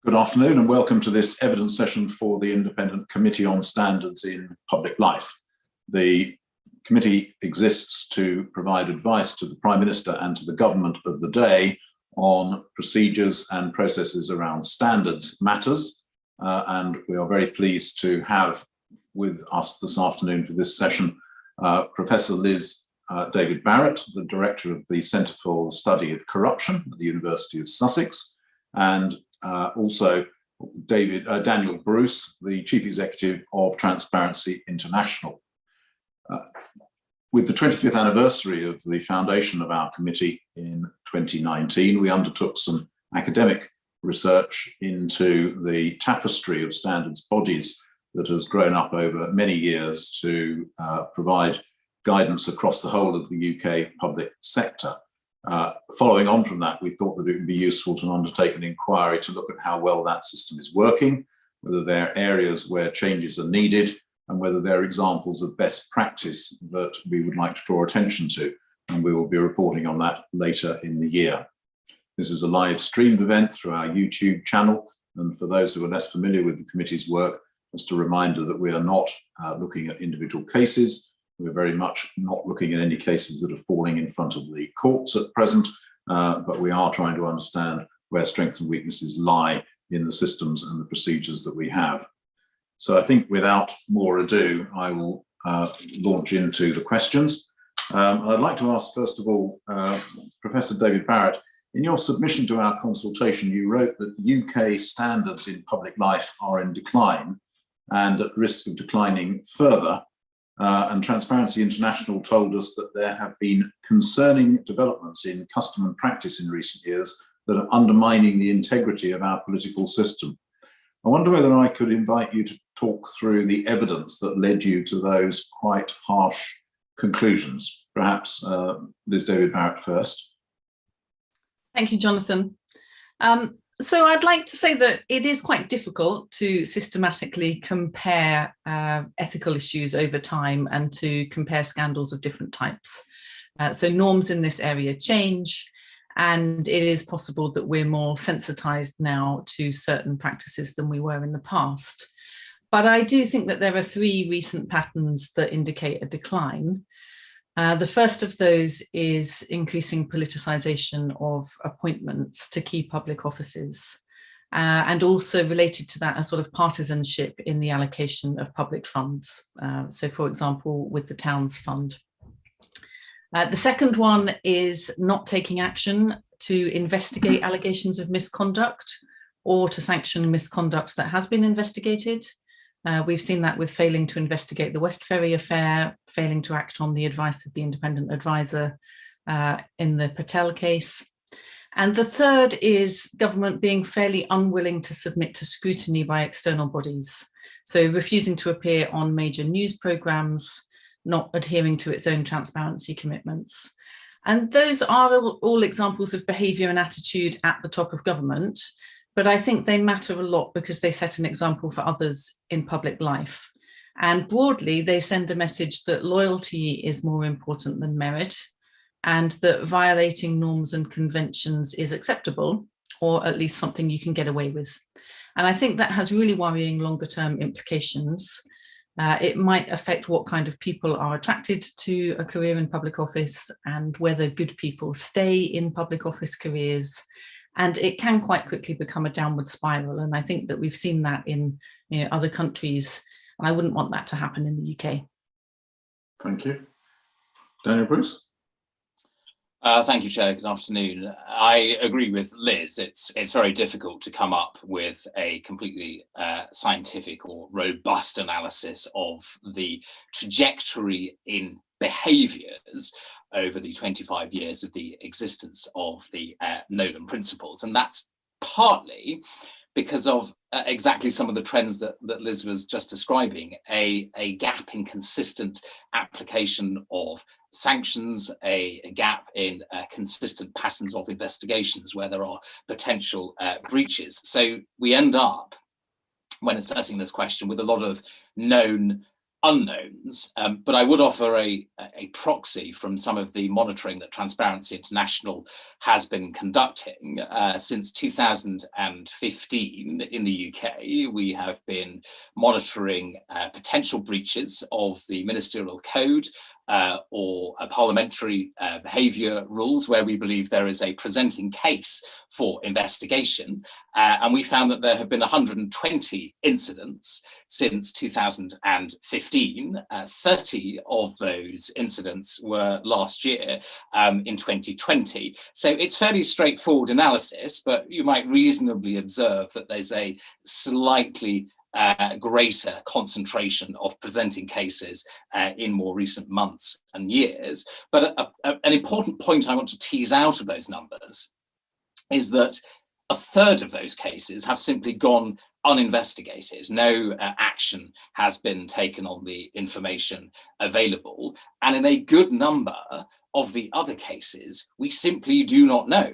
Good afternoon and welcome to this evidence session for the Independent Committee on Standards in Public Life. The committee exists to provide advice to the Prime Minister and to the government of the day on procedures and processes around standards matters. And we are very pleased to have with us this afternoon for this session Professor Liz David-Barrett, the Director of the Centre for the Study of Corruption at the University of Sussex, and also Daniel Bruce, the Chief Executive of Transparency International. With the 25th anniversary of the foundation of our committee in 2019, we undertook some academic research into the tapestry of standards bodies that has grown up over many years to provide guidance across the whole of the UK public sector. Following on from that, we thought that it would be useful to undertake an inquiry to look at how well that system is working, whether there are areas where changes are needed, and whether there are examples of best practice that we would like to draw attention to. And we will be reporting on that later in the year. This is a live streamed event through our YouTube channel. And for those who are less familiar with the committee's work, just a reminder that we are not looking at individual cases. We're very much not looking at any cases that are falling in front of the courts at present, but we are trying to understand where strengths and weaknesses lie in the systems and the procedures that we have. So I think without more ado, I will launch into the questions. I'd like to ask, first of all, Professor David-Barrett, in your submission to our consultation, you wrote that UK standards in public life are in decline and at risk of declining further. And Transparency International told us that there have been concerning developments in custom and practice in recent years that are undermining the integrity of our political system. I wonder whether I could invite you to talk through the evidence that led you to those quite harsh conclusions. Perhaps Liz David-Barrett first. Thank you, Jonathan. So I'd like to say that it is quite difficult to systematically compare ethical issues over time and to compare scandals of different types. So norms in this area change, and it is possible that we're more sensitized now to certain practices than we were in the past. But I do think that there are three recent patterns that indicate a decline. The first of those is increasing politicization of appointments to key public offices, and also related to that, a sort of partisanship in the allocation of public funds. So, for example, with the Towns Fund. The second one is not taking action to investigate allegations of misconduct or to sanction misconduct that has been investigated. We've seen that with failing to investigate the West Ferry affair, failing to act on the advice of the independent advisor in the Patel case. And the third is government being fairly unwilling to submit to scrutiny by external bodies. So refusing to appear on major news programmes, not adhering to its own transparency commitments. And those are all examples of behaviour and attitude at the top of government. But I think they matter a lot because they set an example for others in public life. And broadly, they send a message that loyalty is more important than merit, and that violating norms and conventions is acceptable, or at least something you can get away with. And I think that has really worrying longer term implications. It might affect what kind of people are attracted to a career in public office and whether good people stay in public office careers. And it can quite quickly become a downward spiral. And I think that we've seen that in other countries. And I wouldn't want that to happen in the UK. Thank you. Daniel Bruce? Thank you, Chair. Good afternoon. I agree with Liz. It's very difficult to come up with a completely scientific or robust analysis of the trajectory in behaviours over the 25 years of the existence of the Nolan principles. And that's partly because of exactly some of the trends that Liz was just describing, a gap in consistent application of sanctions, a gap in consistent patterns of investigations where there are potential breaches. So we end up, when assessing this question, with a lot of known unknowns, but I would offer a proxy from some of the monitoring that Transparency International has been conducting. Since 2015 in the UK, we have been monitoring potential breaches of the ministerial code or parliamentary behaviour rules where we believe there is a presenting case for investigation. And we found that there have been 120 incidents since 2015. 30 of those incidents were last year in 2020. So it's fairly straightforward analysis, but you might reasonably observe that there's a slightly greater concentration of presenting cases in more recent months and years. But an important point I want to tease out of those numbers is that a third of those cases have simply gone uninvestigated. No action has been taken on the information available. And in a good number of the other cases, we simply do not know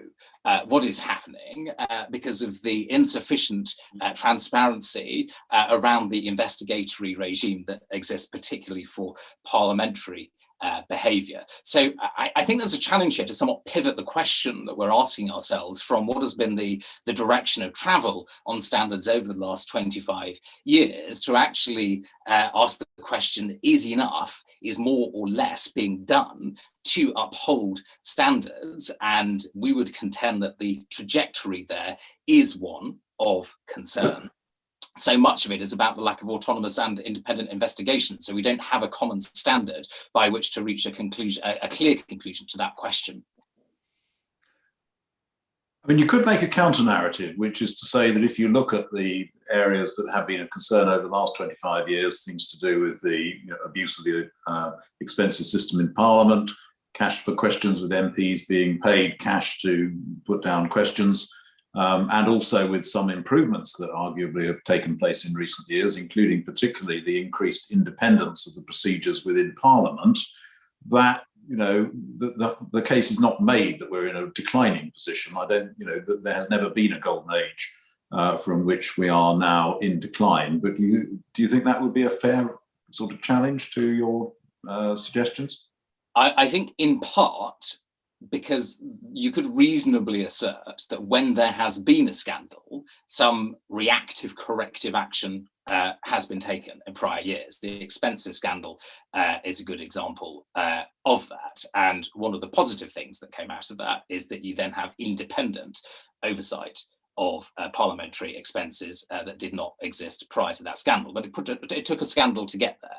what is happening because of the insufficient transparency around the investigatory regime that exists, particularly for parliamentary behaviour. So I think there's a challenge here to somewhat pivot the question that we're asking ourselves from what has been the direction of travel on standards over the last 25 years to actually ask the question, is enough, is more or less being done to uphold standards? And we would contend that the trajectory there is one of concern. So much of it is about the lack of autonomous and independent investigation. So we don't have a common standard by which to reach a conclusion, a clear conclusion to that question. I mean, you could make a counter narrative, which is to say that if you look at the areas that have been a concern over the last 25 years, things to do with the abuse of the expenses system in Parliament, cash for questions with MPs being paid cash to put down questions, and also with some improvements that arguably have taken place in recent years, including particularly the increased independence of the procedures within Parliament, that the case is not made that we're in a declining position. That there has never been a golden age from which we are now in decline. But do you think that would be a fair sort of challenge to your suggestions? I think in part, because you could reasonably assert that when there has been a scandal, some reactive corrective action has been taken in prior years. The expenses scandal is a good example of that. And one of the positive things that came out of that is that you then have independent oversight of parliamentary expenses that did not exist prior to that scandal. But it took a scandal to get there.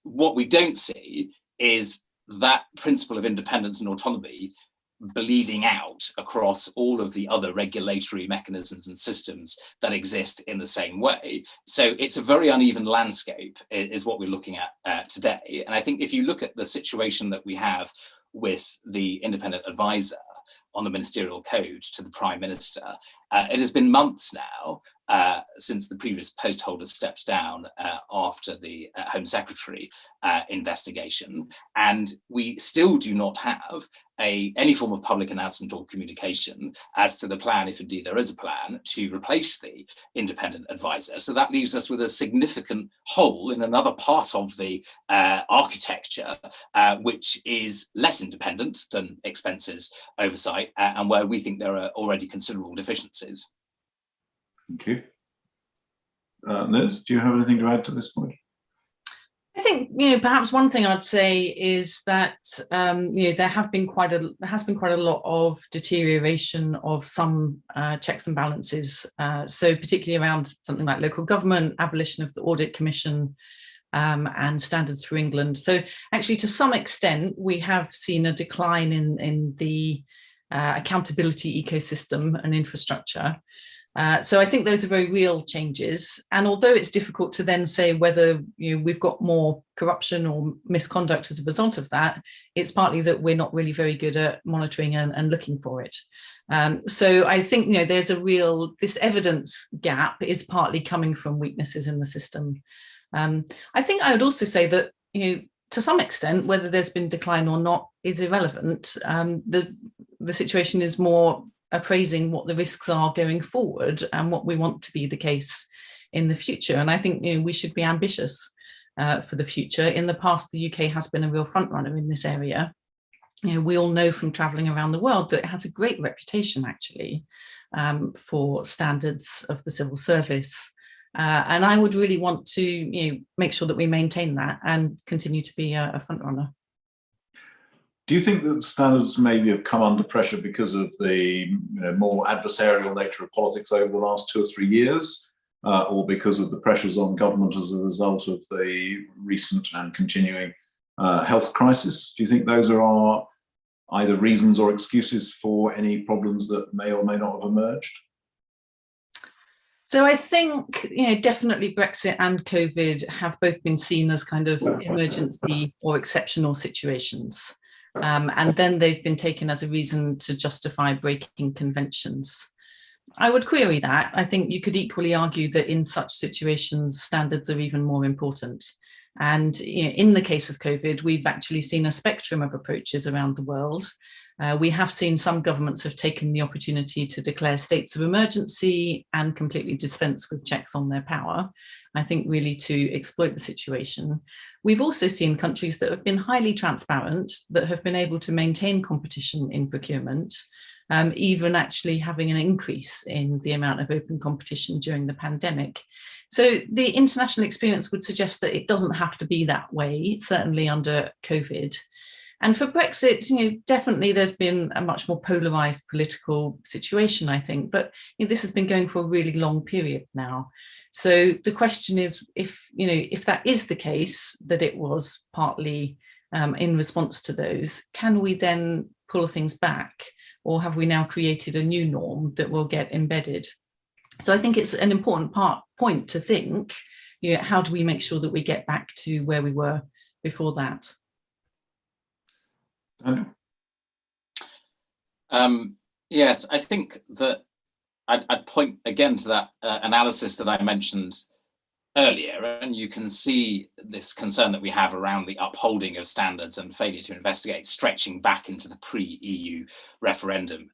What we don't see is that principle of independence and autonomy bleeding out across all of the other regulatory mechanisms and systems that exist in the same way. So it's a very uneven landscape is what we're looking at today. And I think if you look at the situation that we have with the independent advisor on the ministerial code to the Prime Minister, it has been months now since the previous post holder stepped down after the Home Secretary investigation, and we still do not have any form of public announcement or communication as to the plan, if indeed there is a plan, to replace the independent advisor. So that leaves us with a significant hole in another part of the architecture, which is less independent than expenses oversight, and where we think there are already considerable deficiencies. Thank you. Liz, do you have anything to add to this point? I think perhaps one thing I'd say is that there has been quite a lot of deterioration of some checks and balances. So particularly around something like local government, abolition of the Audit Commission, and standards for England. So actually, to some extent, we have seen a decline in the accountability ecosystem and infrastructure. So I think those are very real changes. And although it's difficult to then say whether we've got more corruption or misconduct as a result of that, it's partly that we're not really very good at monitoring and looking for it. So I think there's this evidence gap is partly coming from weaknesses in the system. I think I would also say that to some extent, whether there's been decline or not is irrelevant. The situation is more appraising what the risks are going forward and what we want to be the case in the future. And I think we should be ambitious for the future. In the past, the UK has been a real front runner in this area. We all know from traveling around the world that it has a great reputation, actually, for standards of the civil service. And I would really want to make sure that we maintain that and continue to be a front runner. Do you think that standards maybe have come under pressure because of the more adversarial nature of politics over the last 2 or 3 years, or because of the pressures on government as a result of the recent and continuing health crisis? Do you think those are either reasons or excuses for any problems that may or may not have emerged? So I think, definitely Brexit and COVID have both been seen as kind of emergency or exceptional situations. And then they've been taken as a reason to justify breaking conventions. I would query that. I think you could equally argue that in such situations, standards are even more important. And in the case of COVID, we've actually seen a spectrum of approaches around the world. We have seen some governments have taken the opportunity to declare states of emergency and completely dispense with checks on their power, I think really to exploit the situation. We've also seen countries that have been highly transparent, that have been able to maintain competition in procurement, even actually having an increase in the amount of open competition during the pandemic. So the international experience would suggest that it doesn't have to be that way, certainly under COVID. And for Brexit, definitely there's been a much more polarized political situation, I think, but this has been going for a really long period now. So the question is, if that is the case, that it was partly in response to those, can we then pull things back, or have we now created a new norm that will get embedded? So I think it's an important point to think, how do we make sure that we get back to where we were before that? Yes, I think that I'd point again to that analysis that I mentioned earlier, and you can see this concern that we have around the upholding of standards and failure to investigate stretching back into the pre-EU referendum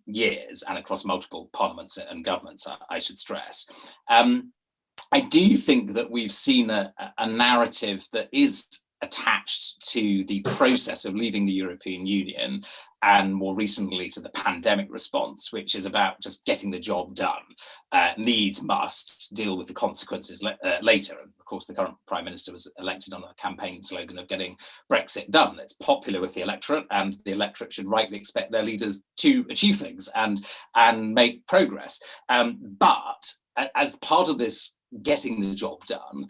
years and across multiple parliaments and governments, I should stress. I do think that we've seen a narrative that is attached to the process of leaving the European Union, and more recently to the pandemic response, which is about just getting the job done. Needs must deal with the consequences later. And of course, the current Prime Minister was elected on a campaign slogan of getting Brexit done. It's popular with the electorate, and the electorate should rightly expect their leaders to achieve things and make progress. But as part of this getting the job done,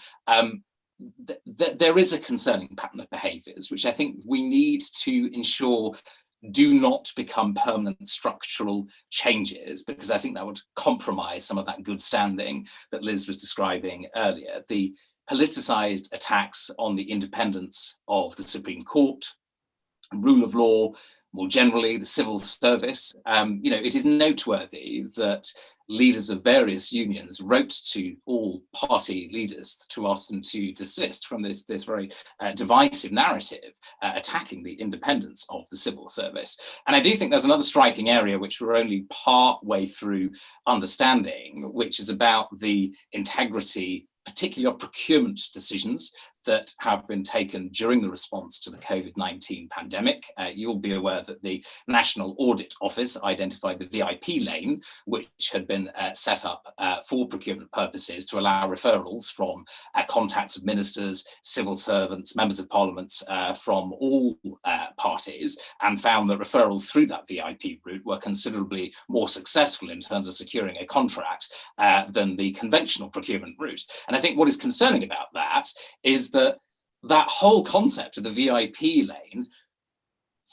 there is a concerning pattern of behaviours which I think we need to ensure do not become permanent structural changes, because I think that would compromise some of that good standing that Liz was describing earlier. The politicised attacks on the independence of the Supreme Court, rule of law, more generally, the civil service. It is noteworthy that leaders of various unions wrote to all party leaders to ask them to desist from this very divisive narrative attacking the independence of the civil service. And I do think there's another striking area which we're only part way through understanding, which is about the integrity, particularly of procurement decisions that have been taken during the response to the COVID-19 pandemic. You'll be aware that the National Audit Office identified the VIP lane, which had been set up for procurement purposes to allow referrals from contacts of ministers, civil servants, members of parliaments from all parties, and found that referrals through that VIP route were considerably more successful in terms of securing a contract than the conventional procurement route. And I think what is concerning about that is that whole concept of the VIP lane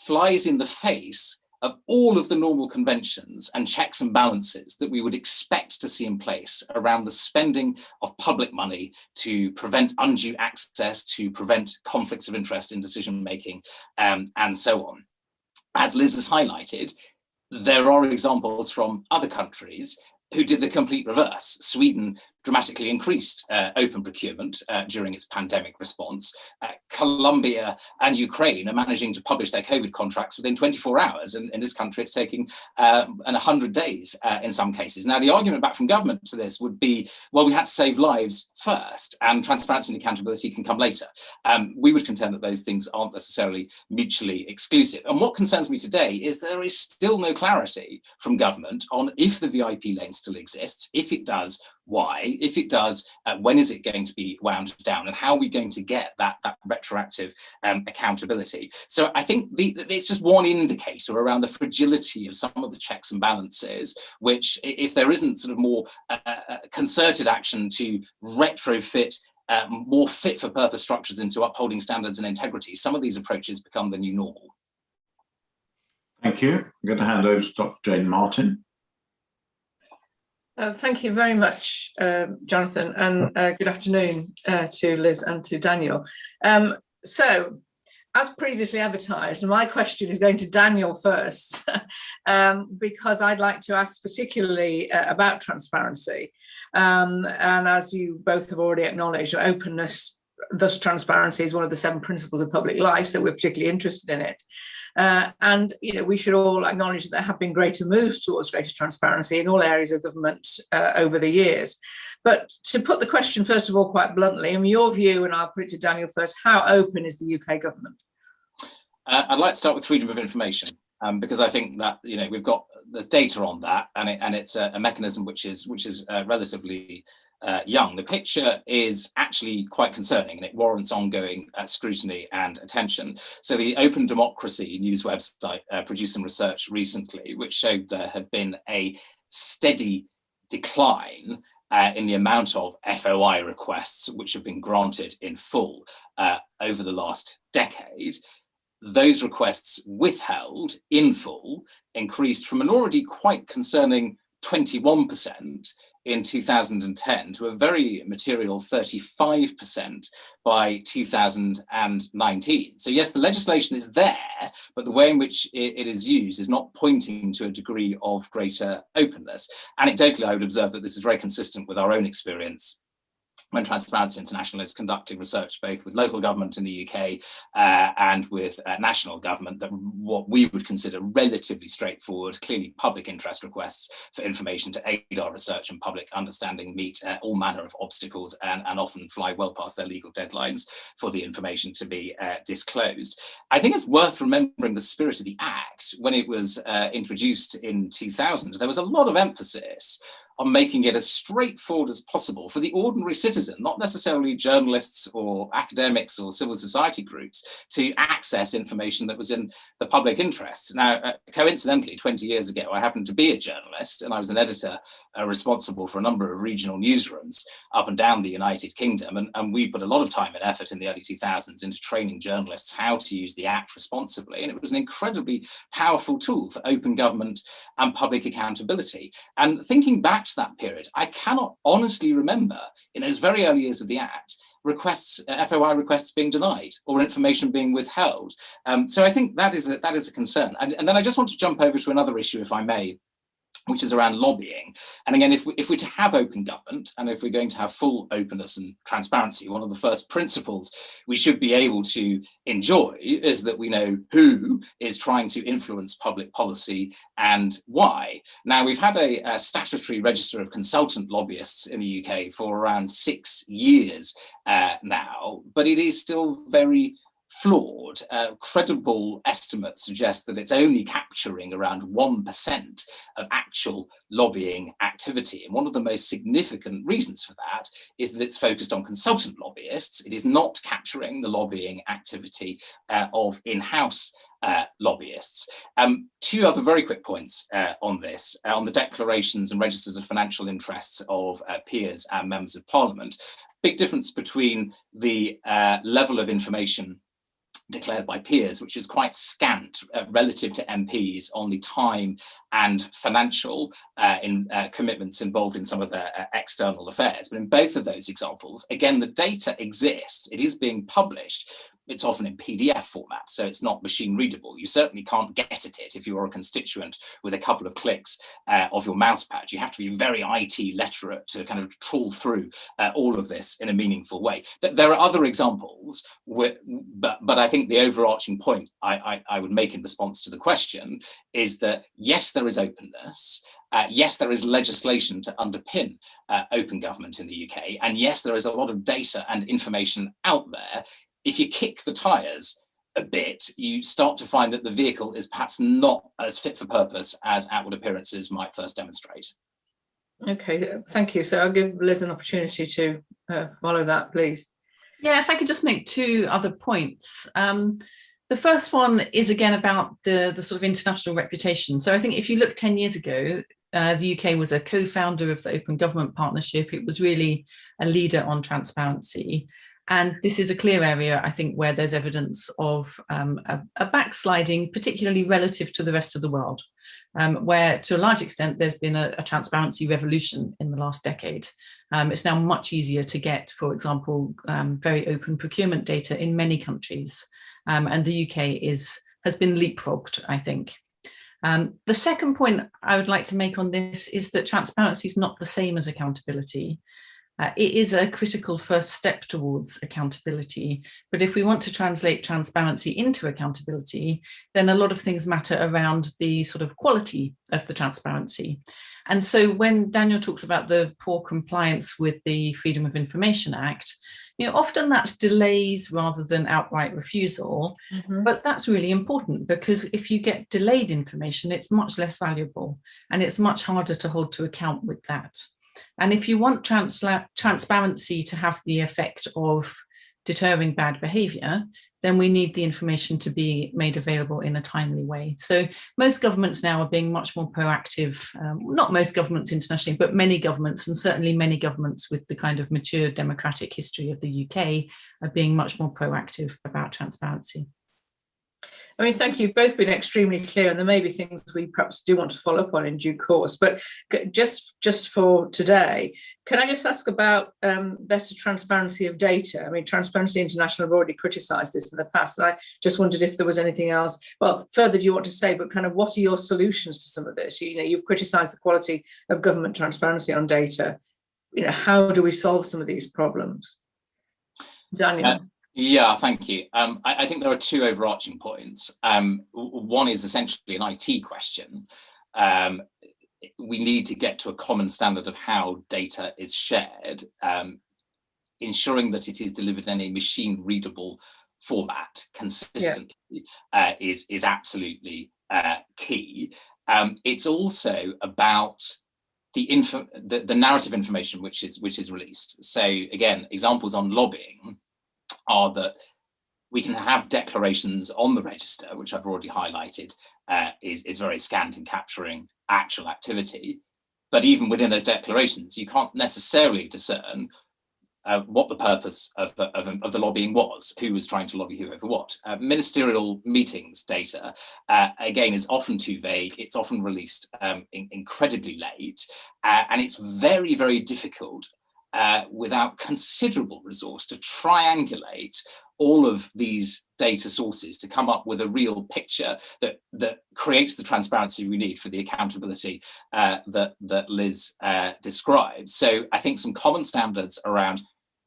flies in the face of all of the normal conventions and checks and balances that we would expect to see in place around the spending of public money to prevent undue access, to prevent conflicts of interest in decision making, and so on. As Liz has highlighted, there are examples from other countries who did the complete reverse. Sweden dramatically increased open procurement during its pandemic response. Colombia and Ukraine are managing to publish their COVID contracts within 24 hours. And in this country, it's taking 100 days in some cases. Now, the argument back from government to this would be, well, we had to save lives first, and transparency and accountability can come later. We would contend that those things aren't necessarily mutually exclusive. And what concerns me today is there is still no clarity from government on if the VIP lane still exists. If it does, why? If it does, when is it going to be wound down, and how are we going to get that retroactive accountability? So I think it's just one indicator around the fragility of some of the checks and balances, which, if there isn't sort of more concerted action to retrofit more fit for purpose structures into upholding standards and integrity, some of these approaches become the new normal. Thank you. I'm going to hand over to Dr. Jane Martin. Thank you very much, Jonathan, and good afternoon to Liz and to Daniel. So, as previously advertised, my question is going to Daniel first, because I'd like to ask particularly about transparency. And as you both have already acknowledged, openness, thus transparency, is one of the 7 principles of public life, so we're particularly interested in it. And we should all acknowledge that there have been greater moves towards greater transparency in all areas of government over the years. But to put the question, first of all, quite bluntly, in your view, and I'll put it to Daniel first, how open is the UK government? I'd like to start with freedom of information, because I think that there's data on that, and it's a mechanism which is relatively young. The picture is actually quite concerning, and it warrants ongoing scrutiny and attention. So the Open Democracy news website produced some research recently which showed there had been a steady decline in the amount of FOI requests which have been granted in full over the last decade. Those requests withheld in full increased from an already quite concerning 21% in 2010 to a very material 35% by 2019. So yes, the legislation is there, but the way in which it is used is not pointing to a degree of greater openness. Anecdotally, I would observe that this is very consistent with our own experience when Transparency International is conducting research both with local government in the UK and with national government, that what we would consider relatively straightforward, clearly public interest requests for information to aid our research and public understanding meet all manner of obstacles and often fly well past their legal deadlines for the information to be disclosed. I think it's worth remembering the spirit of the Act. When it was introduced in 2000, there was a lot of emphasis on making it as straightforward as possible for the ordinary citizen, not necessarily journalists or academics or civil society groups, to access information that was in the public interest. Now, coincidentally, 20 years ago, I happened to be a journalist, and I was an editor responsible for a number of regional newsrooms up and down the United Kingdom. And we put a lot of time and effort in the early 2000s into training journalists how to use the Act responsibly. And it was an incredibly powerful tool for open government and public accountability. And thinking back to that period, I cannot honestly remember in those very early years of the Act FOI requests being denied or information being withheld. So I think that is a concern. And then I just want to jump over to another issue, if I may, which is around lobbying. And again, if we're to have open government, and if we're going to have full openness and transparency, one of the first principles we should be able to enjoy is that we know who is trying to influence public policy and why. Now, we've had a statutory register of consultant lobbyists in the UK for around 6 years now, but it is still very flawed. Credible estimates suggest that it's only capturing around 1% of actual lobbying activity. And one of the most significant reasons for that is that it's focused on consultant lobbyists. It is not capturing the lobbying activity of in-house lobbyists. 2 other very quick points on this, on the declarations and registers of financial interests of peers and members of parliament. Big difference between the level of information declared by peers, which is quite scant relative to MPs on the time and financial commitments involved in some of their external affairs. But in both of those examples, again, the data exists, it is being published, it's often in PDF format, so it's not machine readable. You certainly can't get at it if you're a constituent with a couple of clicks of your mouse pad. You have to be very IT literate to kind of trawl through all of this in a meaningful way. There are other examples, but I think the overarching point I would make in response to the question is that yes, there is openness. Yes, there is legislation to underpin open government in the UK. And yes, there is a lot of data and information out there. If you kick the tires a bit, you start to find that the vehicle is perhaps not as fit for purpose as outward appearances might first demonstrate. Okay, thank you. So I'll give Liz an opportunity to follow that, please. Yeah, if I could just make two other points. The first one is again about the sort of international reputation. So I think if you look 10 years ago, the UK was a co-founder of the Open Government Partnership. It was really a leader on transparency. And this is a clear area, I think, where there's evidence of a backsliding, particularly relative to the rest of the world, where to a large extent, there's been a transparency revolution in the last decade. It's now much easier to get, for example, very open procurement data in many countries. And the UK has been leapfrogged, I think. The second point I would like to make on this is that transparency is not the same as accountability. It is a critical first step towards accountability. But if we want to translate transparency into accountability, then a lot of things matter around the sort of quality of the transparency. And so when Daniel talks about the poor compliance with the Freedom of Information Act, often that's delays rather than outright refusal. Mm-hmm. But that's really important because if you get delayed information, it's much less valuable and it's much harder to hold to account with that. And if you want transparency to have the effect of deterring bad behaviour, then we need the information to be made available in a timely way. So most governments now are being much more proactive, not most governments internationally, but many governments, and certainly many governments with the kind of mature democratic history of the UK are being much more proactive about transparency. I mean, thank you. You've both been extremely clear, and there may be things we perhaps do want to follow up on in due course. But just for today, can I just ask about better transparency of data? I mean, Transparency International have already criticised this in the past. And I just wondered if there was anything else. Well, further do you want to say, but kind of what are your solutions to some of this? You've criticised the quality of government transparency on data. How do we solve some of these problems? Daniel. Yeah, thank you. I think there are two overarching points. One is essentially an IT question. We need to get to a common standard of how data is shared, ensuring that it is delivered in a machine readable format consistently is absolutely key. It's also about the narrative information which is released. So again, examples on lobbying are that we can have declarations on the register, which I've already highlighted, is very scant in capturing actual activity. But even within those declarations, you can't necessarily discern what the purpose of the lobbying was, who was trying to lobby who over what. Ministerial meetings data, again, is often too vague. It's often released incredibly late, and it's very, very difficult without considerable resource to triangulate all of these data sources to come up with a real picture that creates the transparency we need for the accountability that Liz described. So I think some common standards around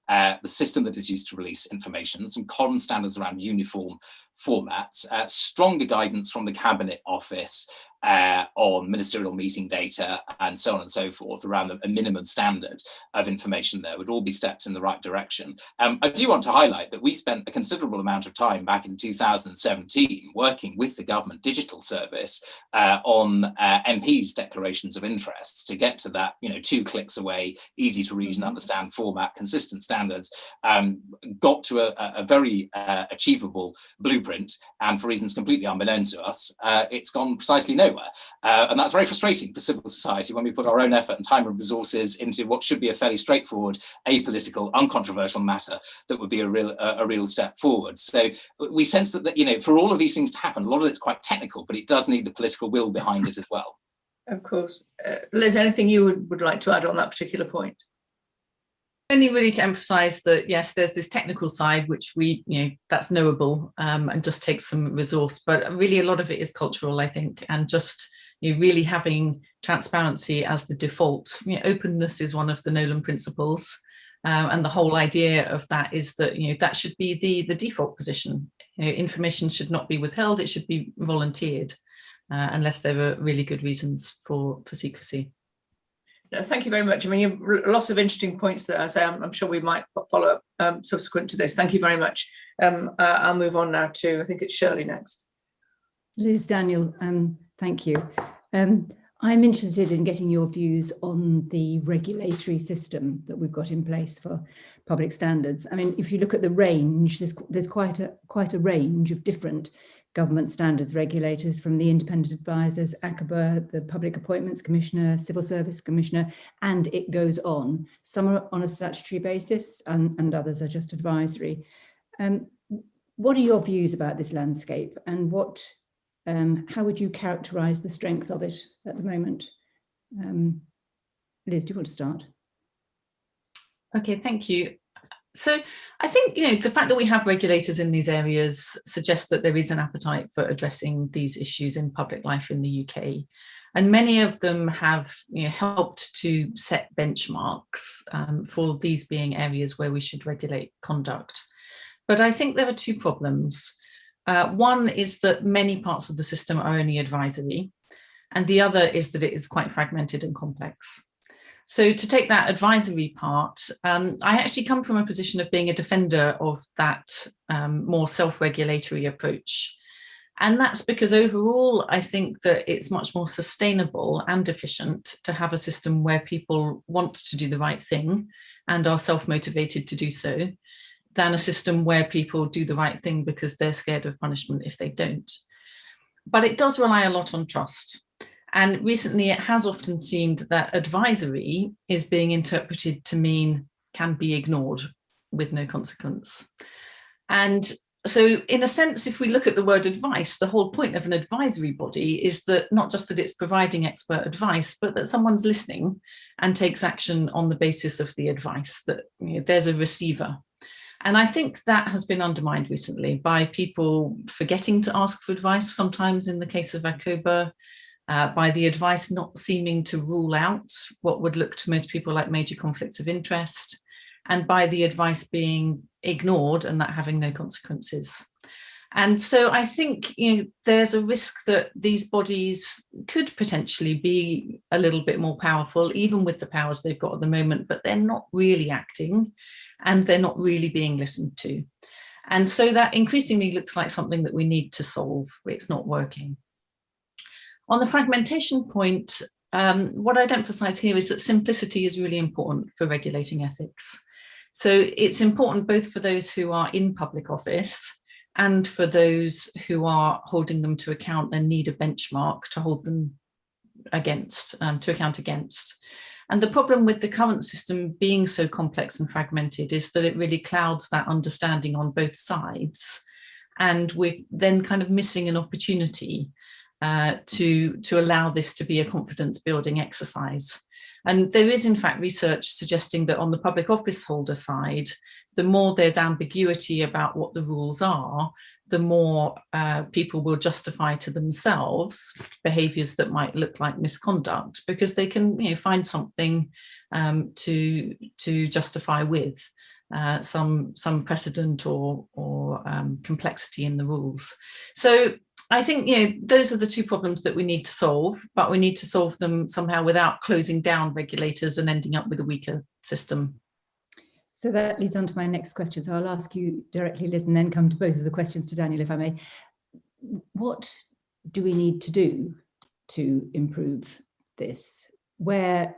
the system that is used to release information, some common standards around uniform formats, stronger guidance from the Cabinet Office on ministerial meeting data and so on and so forth around a minimum standard of information there would all be steps in the right direction. I do want to highlight that we spent a considerable amount of time back in 2017 working with the Government Digital Service on MPs' declarations of interests to get to that 2 clicks away, easy to read and understand format, consistent standards, got to a very achievable blueprint, and for reasons completely unbeknown to us, it's gone precisely nowhere. And that's very frustrating for civil society when we put our own effort and time and resources into what should be a fairly straightforward, apolitical, uncontroversial matter that would be a real step forward. So we sense that for all of these things to happen, a lot of it's quite technical, but it does need the political will behind it as well. Of course. Liz, anything you would like to add on that particular point? Only really to emphasize that, yes, there's this technical side, which that's knowable and just takes some resource, but really a lot of it is cultural, I think, and just really having transparency as the default. Openness is one of the Nolan principles, and the whole idea of that is that that should be the default position. Information should not be withheld; it should be volunteered, unless there are really good reasons for secrecy. No, thank you very much. I mean, lots of interesting points that I say I'm sure we might follow up subsequent to this. Thank you very much. I'll move on now to, I think it's Shirley next. Liz, Daniel, thank you. I'm interested in getting your views on the regulatory system that we've got in place for public standards. I mean, if you look at the range, there's quite a range of different government standards regulators, from the independent advisors, ACABA, the Public Appointments Commissioner, Civil Service Commissioner, and it goes on. Some are on a statutory basis and others are just advisory. What are your views about this landscape, and how would you characterise the strength of it at the moment? Liz, do you want to start? Okay, thank you. So I think, the fact that we have regulators in these areas suggests that there is an appetite for addressing these issues in public life in the UK. And many of them have helped to set benchmarks for these being areas where we should regulate conduct. But I think there are two problems. One is that many parts of the system are only advisory, and the other is that it is quite fragmented and complex. So to take that advisory part, I actually come from a position of being a defender of that more self-regulatory approach. And that's because overall, I think that it's much more sustainable and efficient to have a system where people want to do the right thing and are self-motivated to do so, than a system where people do the right thing because they're scared of punishment if they don't. But it does rely a lot on trust. And recently it has often seemed that advisory is being interpreted to mean can be ignored with no consequence. And so in a sense, if we look at the word advice, the whole point of an advisory body is that not just that it's providing expert advice, but that someone's listening and takes action on the basis of the advice, that there's a receiver. And I think that has been undermined recently by people forgetting to ask for advice, sometimes in the case of ACOBA, by the advice not seeming to rule out what would look to most people like major conflicts of interest, and by the advice being ignored and that having no consequences. And so I think there's a risk that these bodies could potentially be a little bit more powerful, even with the powers they've got at the moment, but they're not really acting and they're not really being listened to. And so that increasingly looks like something that we need to solve. It's not working. On the fragmentation point, what I'd emphasize here is that simplicity is really important for regulating ethics. So it's important both for those who are in public office and for those who are holding them to account and need a benchmark to hold them against, to account against. And the problem with the current system being so complex and fragmented is that it really clouds that understanding on both sides. And we're then kind of missing an opportunity to allow this to be a confidence building exercise. And there is in fact research suggesting that on the public office holder side, the more there's ambiguity about what the rules are, the more people will justify to themselves behaviours that might look like misconduct, because they can find something to justify with some precedent or complexity in the rules. So I think those are the two problems that we need to solve, but we need to solve them somehow without closing down regulators and ending up with a weaker system. So that leads on to my next question. So I'll ask you directly, Liz, and then come to both of the questions to Daniel, if I may. What do we need to do to improve this? Where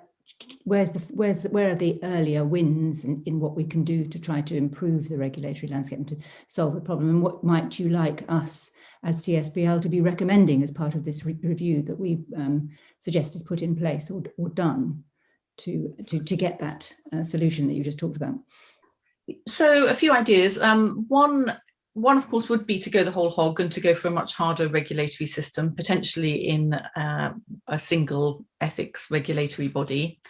are the earlier wins in what we can do to try to improve the regulatory landscape and to solve the problem? And what might you like us as CSPL to be recommending as part of this review that we suggest is put in place or done to get that solution that you just talked about? So a few ideas. One of course would be to go the whole hog and to go for a much harder regulatory system, potentially in a single ethics regulatory body.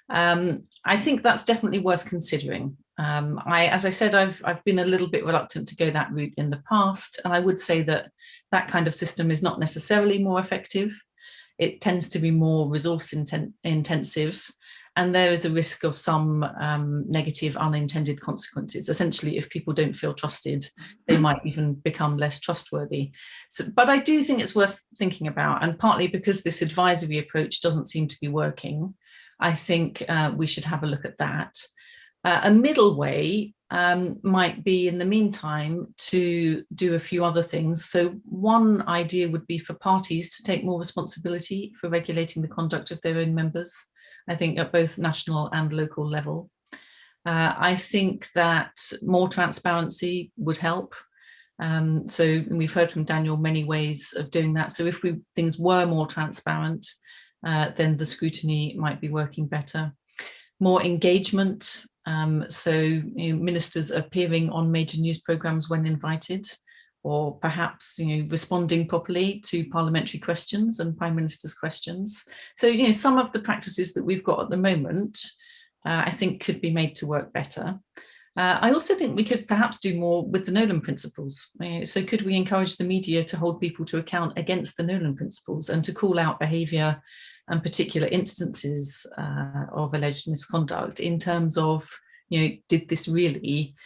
I think that's definitely worth considering. As I said, I've been a little bit reluctant to go that route in the past, and I would say that that kind of system is not necessarily more effective. It tends to be more resource intensive, and there is a risk of some negative unintended consequences. Essentially, if people don't feel trusted, they might even become less trustworthy. But I do think it's worth thinking about, and partly because this advisory approach doesn't seem to be working, I think we should have a look at that. A middle way might be, in the meantime, to do a few other things. So one idea would be for parties to take more responsibility for regulating the conduct of their own members, I think at both national and local level. I think that more transparency would help. So we've heard from Daniel many ways of doing that. So if things were more transparent, then the scrutiny might be working better. More engagement. So ministers appearing on major news programmes when invited, or perhaps responding properly to parliamentary questions and Prime Minister's questions. So some of the practices that we've got at the moment, I think could be made to work better. I also think we could perhaps do more with the Nolan principles. So could we encourage the media to hold people to account against the Nolan principles and to call out behaviour and particular instances of alleged misconduct in terms of, did this really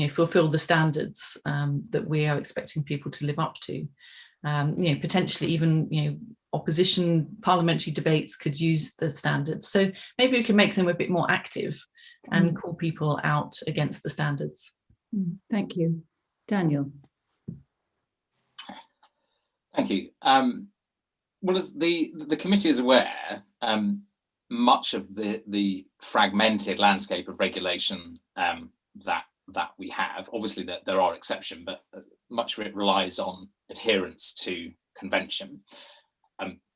fulfill the standards that we are expecting people to live up to? Potentially even, opposition parliamentary debates could use the standards. So maybe we can make them a bit more active and call people out against the standards. Thank you. Daniel. Thank you. Well, as the committee is aware, much of the fragmented landscape of regulation that we have, obviously that there are exceptions, but much of it relies on adherence to convention.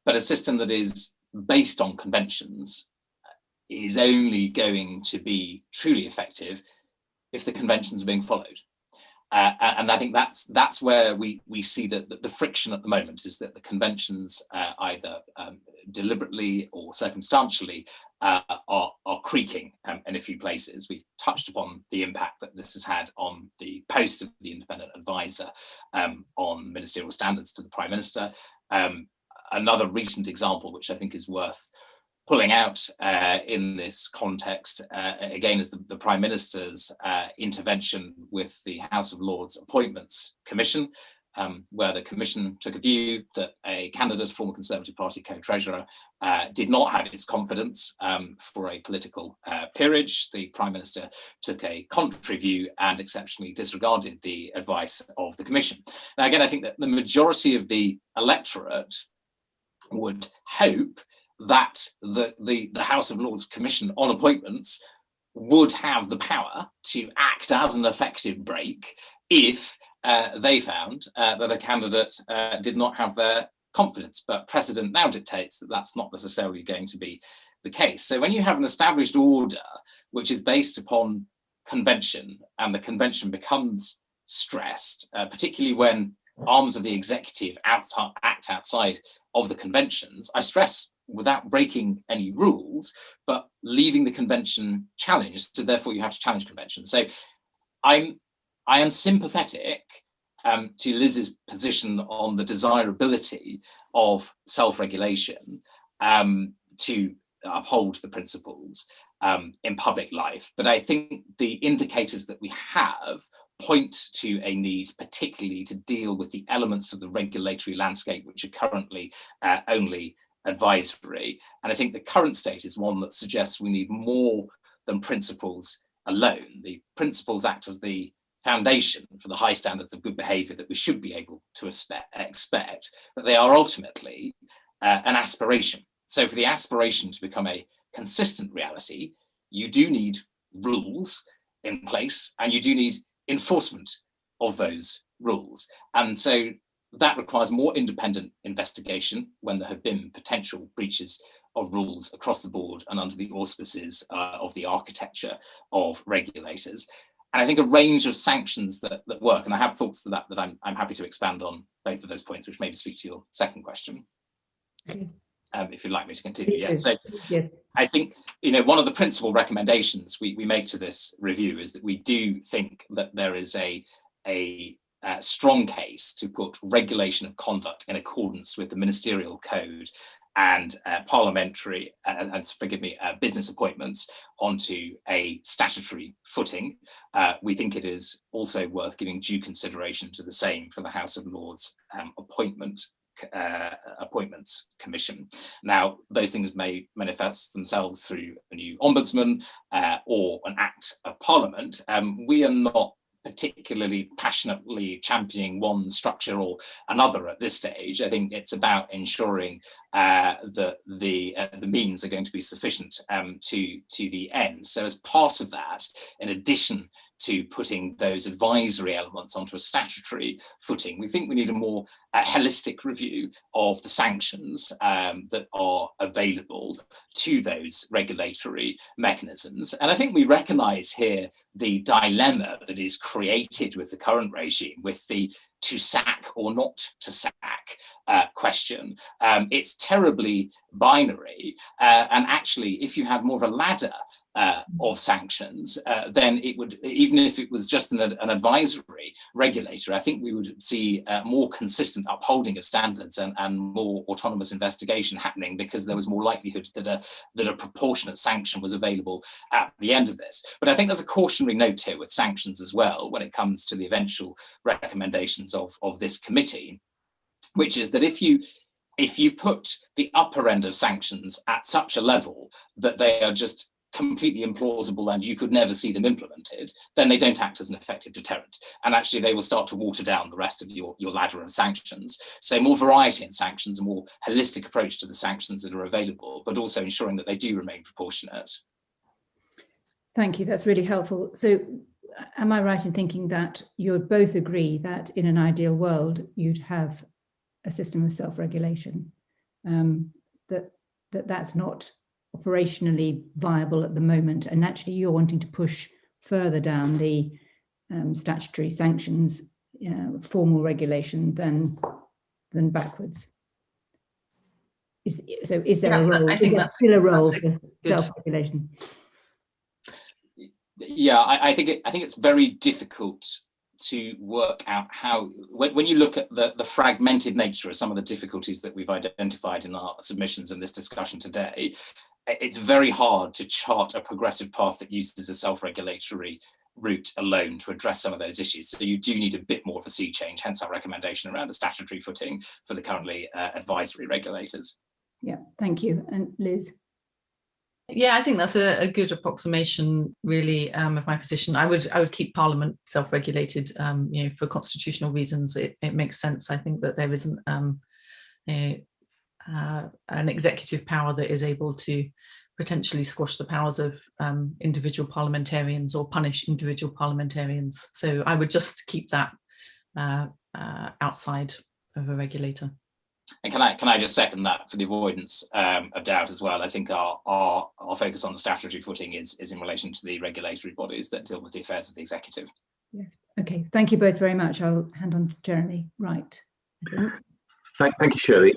But a system that is based on conventions is only going to be truly effective if the conventions are being followed. And I think that's where we see that the friction at the moment is that the conventions either deliberately or circumstantially are creaking in a few places. We've touched upon the impact that this has had on the post of the independent advisor on ministerial standards to the Prime Minister. Another recent example, which I think is worth pulling out in this context, again, is the Prime Minister's intervention with the House of Lords Appointments Commission, where the Commission took a view that a candidate, former Conservative Party co-treasurer, did not have its confidence for a political peerage. The Prime Minister took a contrary view and exceptionally disregarded the advice of the Commission. Now, again, I think that the majority of the electorate would hope that the House of Lords Commission on Appointments would have the power to act as an effective brake if they found that a candidate did not have their confidence. But precedent now dictates that that's not necessarily going to be the case. So when you have an established order which is based upon convention, and the convention becomes stressed, particularly when arms of the executive act outside of the conventions, I stress, without breaking any rules, but leaving the convention challenged, so therefore you have to challenge convention. So I am sympathetic to Liz's position on the desirability of self-regulation to uphold the principles in public life. But I think the indicators that we have point to a need particularly to deal with the elements of the regulatory landscape which are currently only advisory. And I think the current state is one that suggests we need more than principles alone. The principles act as the foundation for the high standards of good behaviour that we should be able to expect, but they are ultimately an aspiration. So for the aspiration to become a consistent reality, you do need rules in place and you do need enforcement of those rules. And so that requires more independent investigation when there have been potential breaches of rules across the board and under the auspices of the architecture of regulators. And I think a range of sanctions that work, and I have thoughts to that I'm happy to expand on both of those points, which maybe speak to your second question. Okay. if you'd like me to continue. Yeah. Yes. So Yes. I think, one of the principal recommendations we make to this review is that we do think that there is a strong case to put regulation of conduct in accordance with the ministerial code and parliamentary business appointments onto a statutory footing. We think it is also worth giving due consideration to the same for the House of Lords Appointments Commission. Now, those things may manifest themselves through a new ombudsman or an act of Parliament. We are not particularly passionately championing one structure or another at this stage. I think it's about ensuring that the means are going to be sufficient to the end. So as part of that, in addition to putting those advisory elements onto a statutory footing, we think we need a more holistic review of the sanctions that are available to those regulatory mechanisms. And I think we recognise here the dilemma that is created with the current regime, with the to sack or not to sack question. It's terribly binary. And actually, if you had more of a ladder of sanctions, then it would, even if it was just an advisory regulator, I think we would see more consistent upholding of standards and more autonomous investigation happening, because there was more likelihood that a proportionate sanction was available at the end of this. But I think there's a cautionary note here with sanctions as well when it comes to the eventual recommendations of this committee, which is that if you put the upper end of sanctions at such a level that they are just completely implausible and you could never see them implemented, then they don't act as an effective deterrent. And actually they will start to water down the rest of your ladder of sanctions. So more variety in sanctions, a more holistic approach to the sanctions that are available, but also ensuring that they do remain proportionate. Thank you, that's really helpful. So am I right in thinking that you would both agree that in an ideal world, you'd have a system of self-regulation, that's not operationally viable at the moment, and actually you're wanting to push further down the statutory sanctions formal regulation than backwards? Is there a role? Is there still a role for self-regulation? Yeah, I think it's very difficult to work out how, when you look at the fragmented nature of some of the difficulties that we've identified in our submissions and this discussion today, it's very hard to chart a progressive path that uses a self-regulatory route alone to address some of those issues. So you do need a bit more of a sea change, hence our recommendation around a statutory footing for the currently advisory regulators. Yeah, thank you. And Liz? Yeah, I think that's a good approximation, really, of my position. I would keep Parliament self-regulated, for constitutional reasons. It makes sense. I think that there isn't an executive power that is able to potentially squash the powers of individual parliamentarians or punish individual parliamentarians. So I would just keep that outside of a regulator. And can I just second that for the avoidance of doubt as well? I think our focus on the statutory footing is in relation to the regulatory bodies that deal with the affairs of the executive. Yes. Okay. Thank you both very much. I'll hand on to Jeremy. Right. Thank you, Shirley.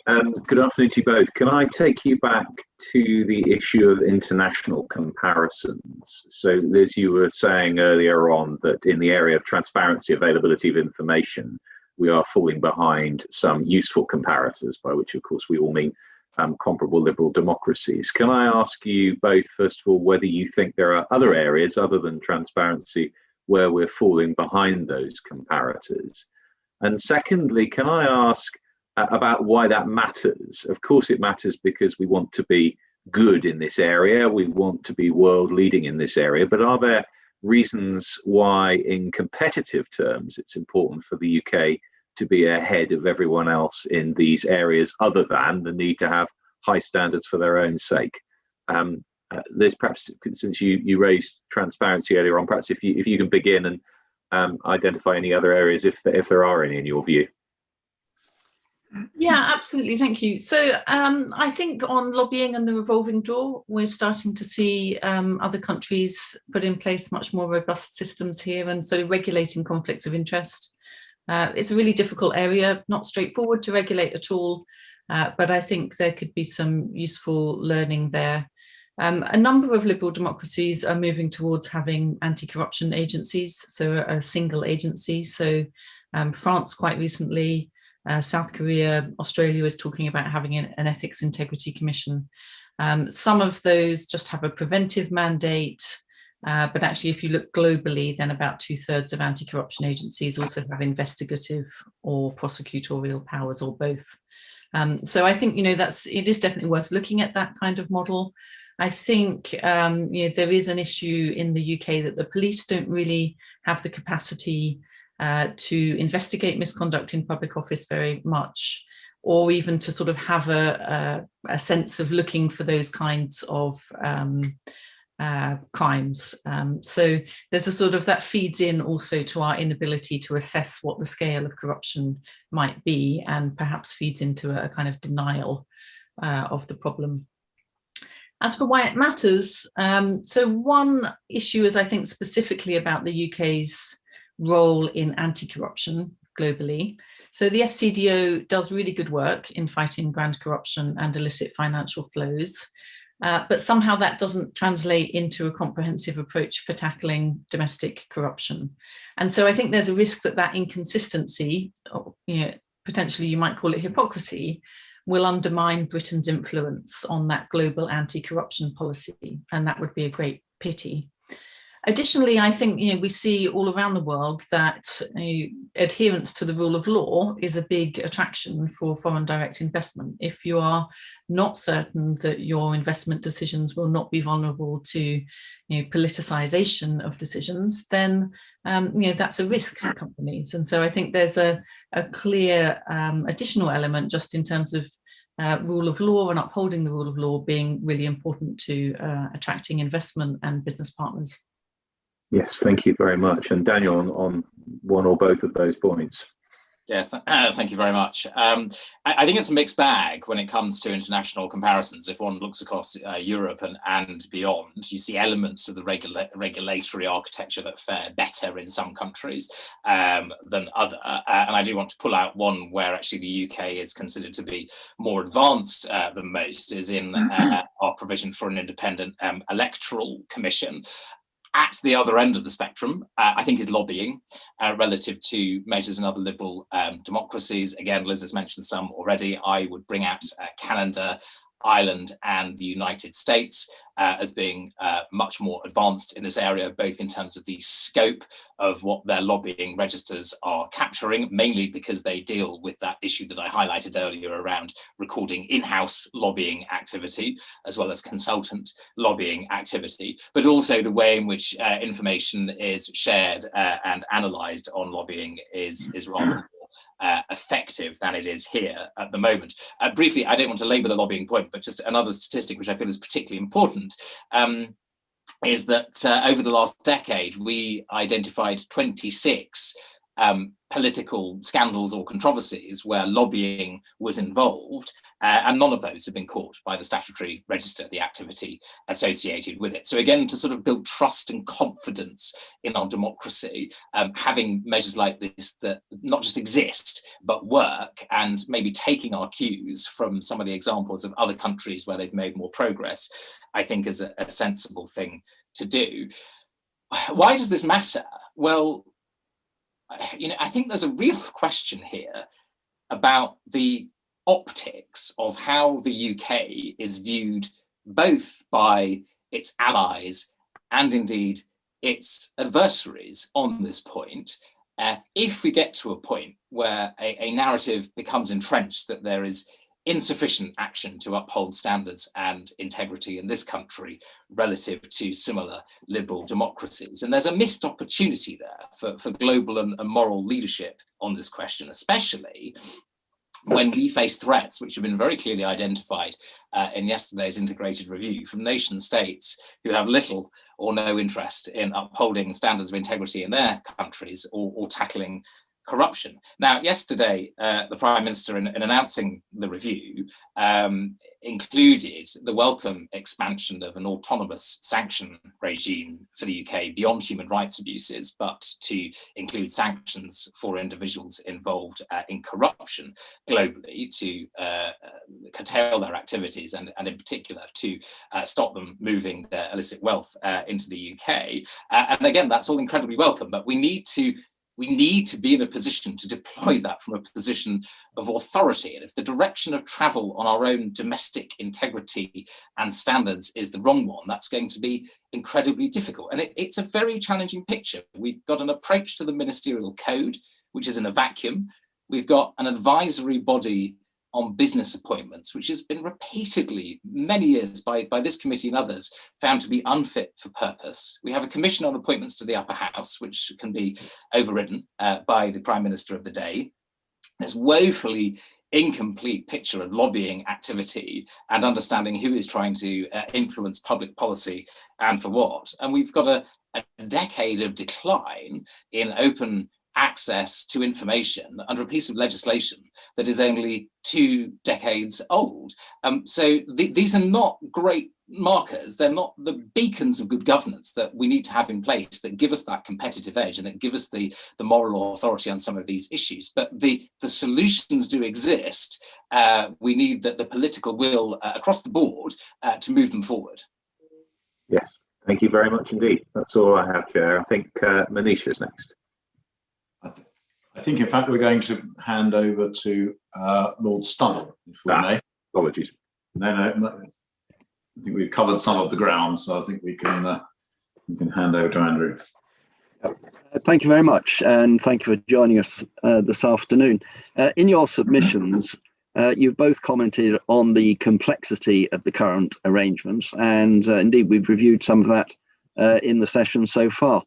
Good afternoon to you both. Can I take you back to the issue of international comparisons? So, Liz, you were saying earlier on that in the area of transparency, availability of information, we are falling behind some useful comparators, by which, of course, we all mean comparable liberal democracies. Can I ask you both, first of all, whether you think there are other areas other than transparency where we're falling behind those comparators? And secondly, can I ask about why that matters? Of course, it matters because we want to be good in this area. We want to be world leading in this area. But are there reasons why, in competitive terms, it's important for the UK to be ahead of everyone else in these areas, other than the need to have high standards for their own sake? Liz, perhaps since you raised transparency earlier on, perhaps if you can begin and identify any other areas, if there are any in your view. Yeah, absolutely. Thank you. So I think on lobbying and the revolving door, we're starting to see other countries put in place much more robust systems here, and so regulating conflicts of interest. It's a really difficult area, not straightforward to regulate at all. But I think there could be some useful learning there. A number of liberal democracies are moving towards having anti-corruption agencies, so a single agency. So France quite recently, South Korea, Australia is talking about having an ethics integrity commission. Some of those just have a preventive mandate, but actually if you look globally, then about 2/3 of anti-corruption agencies also have investigative or prosecutorial powers, or both. So I think, it is definitely worth looking at that kind of model. I think there is an issue in the UK that the police don't really have the capacity to investigate misconduct in public office very much, or even to sort of have a sense of looking for those kinds of crimes. So there's a sort of, that feeds in also to our inability to assess what the scale of corruption might be, and perhaps feeds into a kind of denial of the problem. As for why it matters, so one issue is, I think, specifically about the UK's role in anti-corruption globally. So the FCDO does really good work in fighting grand corruption and illicit financial flows, but somehow that doesn't translate into a comprehensive approach for tackling domestic corruption. And so I think there's a risk that that inconsistency, potentially you might call it hypocrisy, will undermine Britain's influence on that global anti-corruption policy, and that would be a great pity. Additionally, I think we see all around the world that adherence to the rule of law is a big attraction for foreign direct investment. If you are not certain that your investment decisions will not be vulnerable to politicization of decisions, then that's a risk for companies. And so I think there's a clear additional element just in terms of rule of law and upholding the rule of law being really important to attracting investment and business partners. Yes, thank you very much. And Daniel, on one or both of those points. Yes, thank you very much. I think it's a mixed bag when it comes to international comparisons. If one looks across Europe and beyond, you see elements of the regulatory architecture that fare better in some countries than other. And I do want to pull out one where actually the UK is considered to be more advanced than most, is in our provision for an independent electoral commission. At the other end of the spectrum, I think, is lobbying relative to measures in other liberal democracies. Again, Liz has mentioned some already. I would bring out Canada, Ireland, and the United States as being much more advanced in this area, both in terms of the scope of what their lobbying registers are capturing, mainly because they deal with that issue that I highlighted earlier around recording in-house lobbying activity, as well as consultant lobbying activity, but also the way in which information is shared and analysed on lobbying is rather effective than it is here at the moment. Briefly, I don't want to labour the lobbying point, but just another statistic which I feel is particularly important is that over the last decade, we identified 26 political scandals or controversies where lobbying was involved, and none of those have been caught by the statutory register, the activity associated with it. So again, to sort of build trust and confidence in our democracy, having measures like this that not just exist, but work, and maybe taking our cues from some of the examples of other countries where they've made more progress, I think is a sensible thing to do. Why does this matter? Well, I think there's a real question here about the optics of how the UK is viewed both by its allies and indeed its adversaries on this point. If we get to a point where a narrative becomes entrenched that there is insufficient action to uphold standards and integrity in this country relative to similar liberal democracies. And there's a missed opportunity there for global and moral leadership on this question, especially when we face threats which have been very clearly identified in yesterday's integrated review from nation states who have little or no interest in upholding standards of integrity in their countries or tackling corruption. Now, yesterday, the Prime Minister, in announcing the review, included the welcome expansion of an autonomous sanction regime for the UK beyond human rights abuses, but to include sanctions for individuals involved in corruption globally, to curtail their activities and in particular to stop them moving their illicit wealth into the UK. And again, that's all incredibly welcome, but we need to be in a position to deploy that from a position of authority. And if the direction of travel on our own domestic integrity and standards is the wrong one, that's going to be incredibly difficult. And it's a very challenging picture. We've got an approach to the ministerial code, which is in a vacuum. We've got an advisory body on business appointments, which has been repeatedly, many years by this committee and others, found to be unfit for purpose. We have a commission on appointments to the upper house, which can be overridden by the Prime Minister of the day. There's woefully incomplete picture of lobbying activity and understanding who is trying to influence public policy and for what. And we've got a decade of decline in open access to information under a piece of legislation that is only 2 decades old. So these are not great markers. They're not the beacons of good governance that we need to have in place that give us that competitive edge and that give us the moral authority on some of these issues. But the solutions do exist. We need the political will across the board to move them forward. Yes, thank you very much indeed. That's all I have, Chair. I think Manisha is next. I think, in fact, we're going to hand over to Lord Stunnell, if we may. Apologies. No. I think we've covered some of the ground, so I think we can hand over to Andrew. Thank you very much, and thank you for joining us this afternoon. In your submissions, you've both commented on the complexity of the current arrangements, and indeed we've reviewed some of that in the session so far.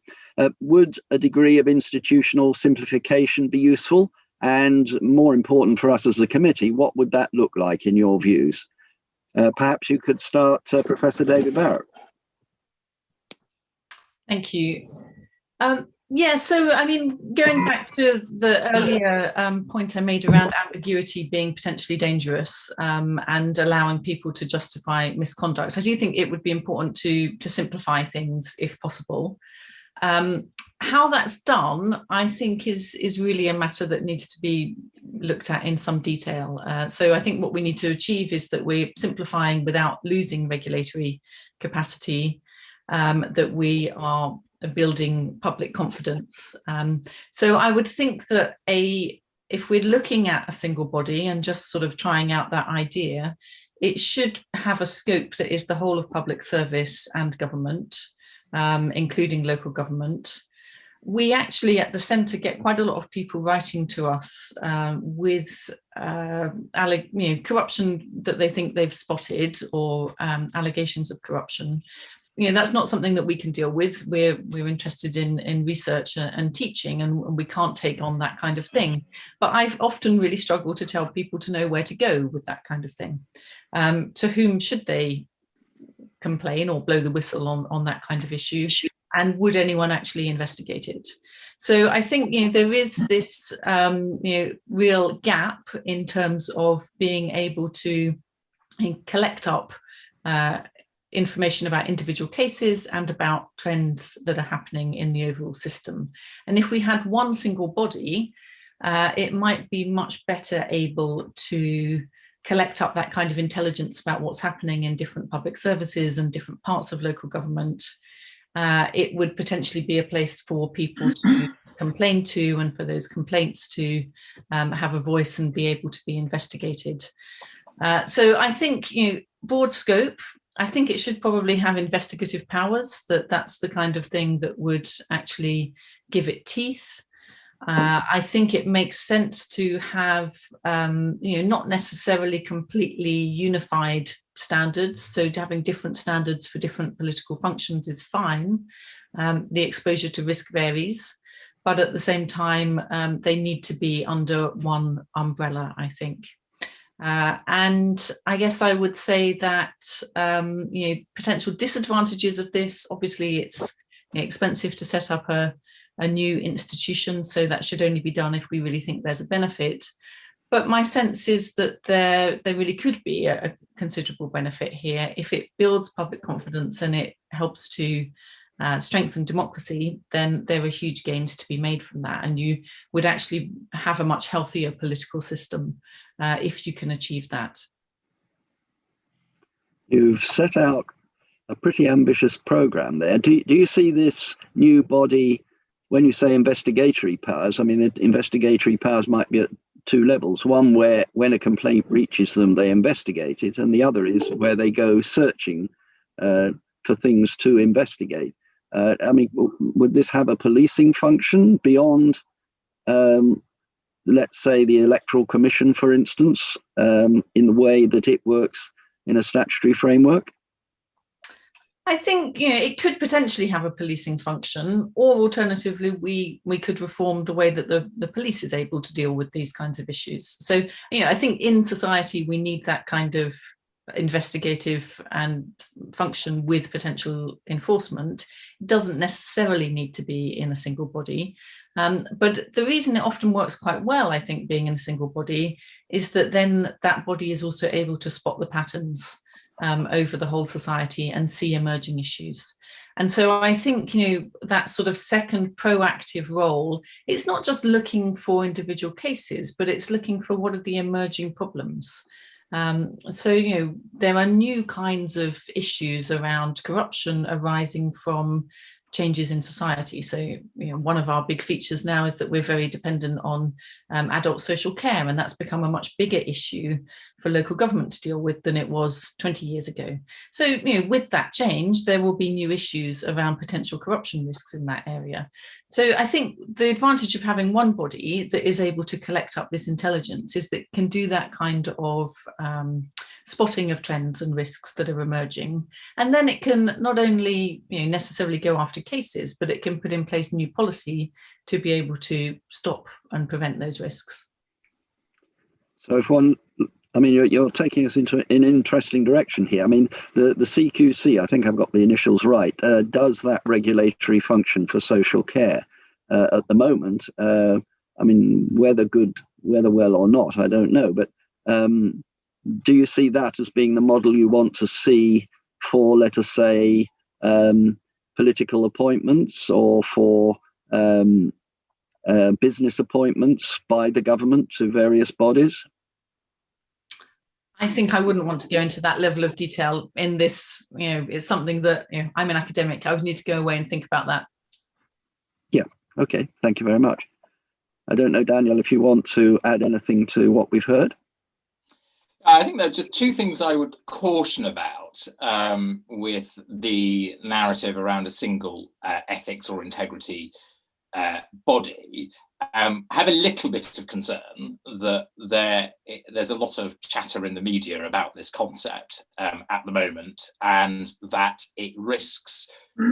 Would a degree of institutional simplification be useful? And more important for us as a committee, what would that look like in your views? Perhaps you could start, Professor David-Barrett. Thank you. Yeah, so I mean, going back to the earlier point I made around ambiguity being potentially dangerous and allowing people to justify misconduct, I do think it would be important to simplify things if possible. How that's done, I think, is really a matter that needs to be looked at in some detail. So I think what we need to achieve is that we're simplifying without losing regulatory capacity, that we are building public confidence. So I would think that if we're looking at a single body and just sort of trying out that idea, it should have a scope that is the whole of public service and government, including local government. We actually at the centre get quite a lot of people writing to us with corruption that they think they've spotted or allegations of corruption. That's not something that we can deal with. We're interested in research and teaching, and we can't take on that kind of thing. But I've often really struggled to tell people to know where to go with that kind of thing. To whom should they complain or blow the whistle on that kind of issue, and would anyone actually investigate it? So I think there is this real gap in terms of being able to collect up information about individual cases and about trends that are happening in the overall system. And if we had one single body, it might be much better able to collect up that kind of intelligence about what's happening in different public services and different parts of local government. It would potentially be a place for people to complain to, and for those complaints to have a voice and be able to be investigated. So I think, broad scope. I think it should probably have investigative powers. That's the kind of thing that would actually give it teeth. I think it makes sense to have, not necessarily completely unified standards. So having different standards for different political functions is fine. The exposure to risk varies, but at the same time, they need to be under one umbrella, I think. And I guess I would say that, potential disadvantages of this, obviously it's expensive to set up a a new institution, so that should only be done if we really think there's a benefit. But my sense is that there really could be a considerable benefit here if it builds public confidence and it helps to strengthen democracy. Then there are huge gains to be made from that, and you would actually have a much healthier political system if you can achieve that. You've set out a pretty ambitious program there. Do you see this new body, when you say investigatory powers, I mean, the investigatory powers might be at two levels. One where when a complaint reaches them, they investigate it, and the other is where they go searching for things to investigate. I mean, would this have a policing function beyond, let's say, the Electoral Commission, for instance, in the way that it works in a statutory framework? I think it could potentially have a policing function, or alternatively, we could reform the way that the police is able to deal with these kinds of issues. So, I think in society we need that kind of investigative and function with potential enforcement. It doesn't necessarily need to be in a single body. But the reason it often works quite well, I think, being in a single body, is that then that body is also able to spot the patterns over the whole society and see emerging issues. And so I think, that sort of second proactive role, it's not just looking for individual cases, but it's looking for what are the emerging problems. So, there are new kinds of issues around corruption arising from changes in society. So, one of our big features now is that we're very dependent on adult social care, and that's become a much bigger issue for local government to deal with than it was 20 years ago. So, with that change, there will be new issues around potential corruption risks in that area. So I think the advantage of having one body that is able to collect up this intelligence is that it can do that kind of spotting of trends and risks that are emerging. And then it can not only necessarily go after cases, but it can put in place new policy to be able to stop and prevent those risks. So if one, I mean, you're taking us into an interesting direction here. I mean, the CQC, I think I've got the initials right, does that regulatory function for social care at the moment. I mean, whether well or not, I don't know. But do you see that as being the model you want to see for, let us say, political appointments or for business appointments by the government to various bodies? I think I wouldn't want to go into that level of detail in this. It's something that I'm an academic. I would need to go away and think about that. Yeah. Okay. Thank you very much. I don't know, Daniel, if you want to add anything to what we've heard. I think there are just two things I would caution about with the narrative around a single ethics or integrity body. Have a little bit of concern that there's a lot of chatter in the media about this concept at the moment, and that it risks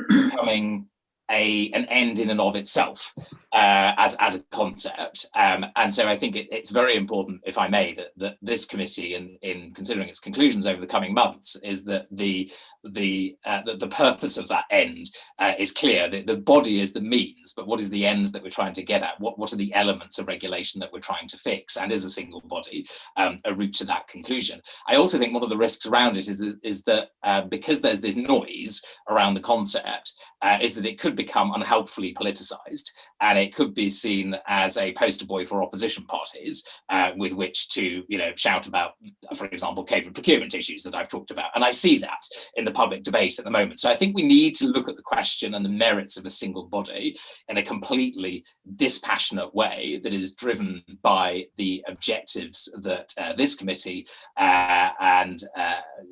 becoming an end in and of itself as a concept. And so I think it's very important, if I may, that this committee, in considering its conclusions over the coming months, is that the purpose of that end is clear. The body is the means, but what is the end that we're trying to get at? What are the elements of regulation that we're trying to fix? And is a single body a route to that conclusion? I also think one of the risks around it is that because there's this noise around the concept, is that it could become unhelpfully politicized, and it could be seen as a poster boy for opposition parties with which to shout about, for example, COVID procurement issues that I've talked about. And I see that in the public debate at the moment. So I think we need to look at the question and the merits of a single body in a completely dispassionate way that is driven by the objectives that this committee and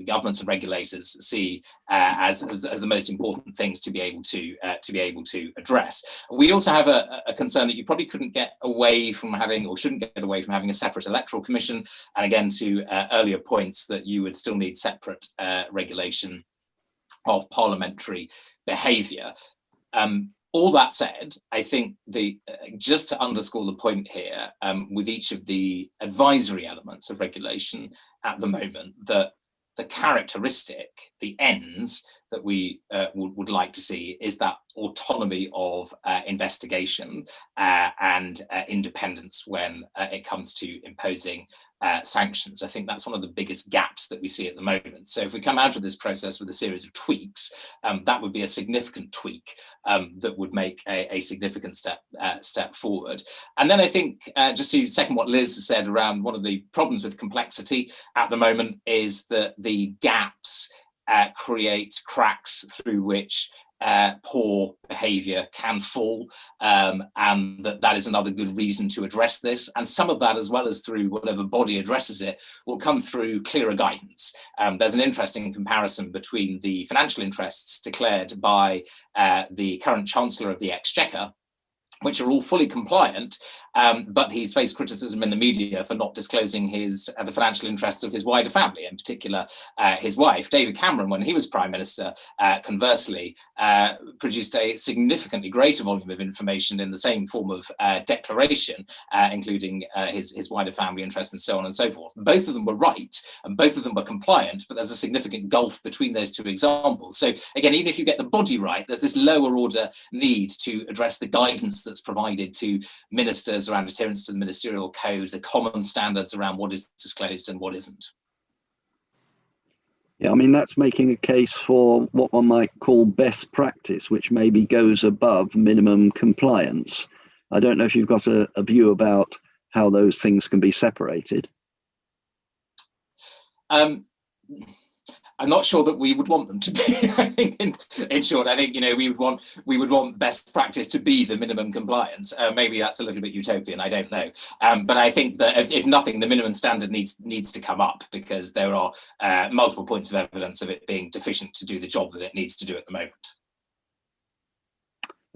governments and regulators see as the most important things to be able to address. We also have a concern that you probably couldn't get away from having, or shouldn't get away from having, a separate electoral commission. And again, to earlier points, that you would still need separate regulation of parliamentary behaviour. All that said, I think just to underscore the point here, with each of the advisory elements of regulation at the moment, that the characteristic, the ends that we would like to see is that autonomy of investigation and independence when it comes to imposing sanctions. I think that's one of the biggest gaps that we see at the moment. So if we come out of this process with a series of tweaks, that would be a significant tweak that would make a significant step forward. And then I think, just to second what Liz has said around one of the problems with complexity at the moment is that the gaps create cracks through which poor behaviour can fall, and that is another good reason to address this. And some of that, as well as through whatever body addresses it, will come through clearer guidance. There's an interesting comparison between the financial interests declared by the current Chancellor of the Exchequer, which are all fully compliant, but he's faced criticism in the media for not disclosing the financial interests of his wider family, in particular his wife. David Cameron, when he was Prime Minister, conversely, produced a significantly greater volume of information in the same form of declaration, including his wider family interests and so on and so forth. Both of them were right, and both of them were compliant, but there's a significant gulf between those two examples. So again, even if you get the body right, there's this lower order need to address the guidance that's provided to ministers around adherence to the ministerial code, the common standards around what is disclosed and what isn't. Yeah, I mean, that's making a case for what one might call best practice, which maybe goes above minimum compliance. I don't know if you've got a view about how those things can be separated. I'm not sure that we would want them to be. I think, in short, I think we would want best practice to be the minimum compliance. Maybe that's a little bit utopian. I don't know, but I think that if nothing, the minimum standard needs to come up, because there are multiple points of evidence of it being deficient to do the job that it needs to do at the moment.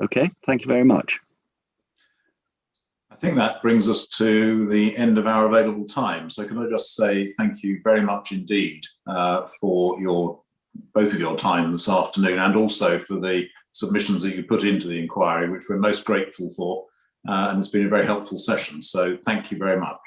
Okay, thank you very much. I think that brings us to the end of our available time. So can I just say thank you very much indeed for both of your time this afternoon, and also for the submissions that you put into the inquiry, which we're most grateful for. And it's been a very helpful session. So thank you very much.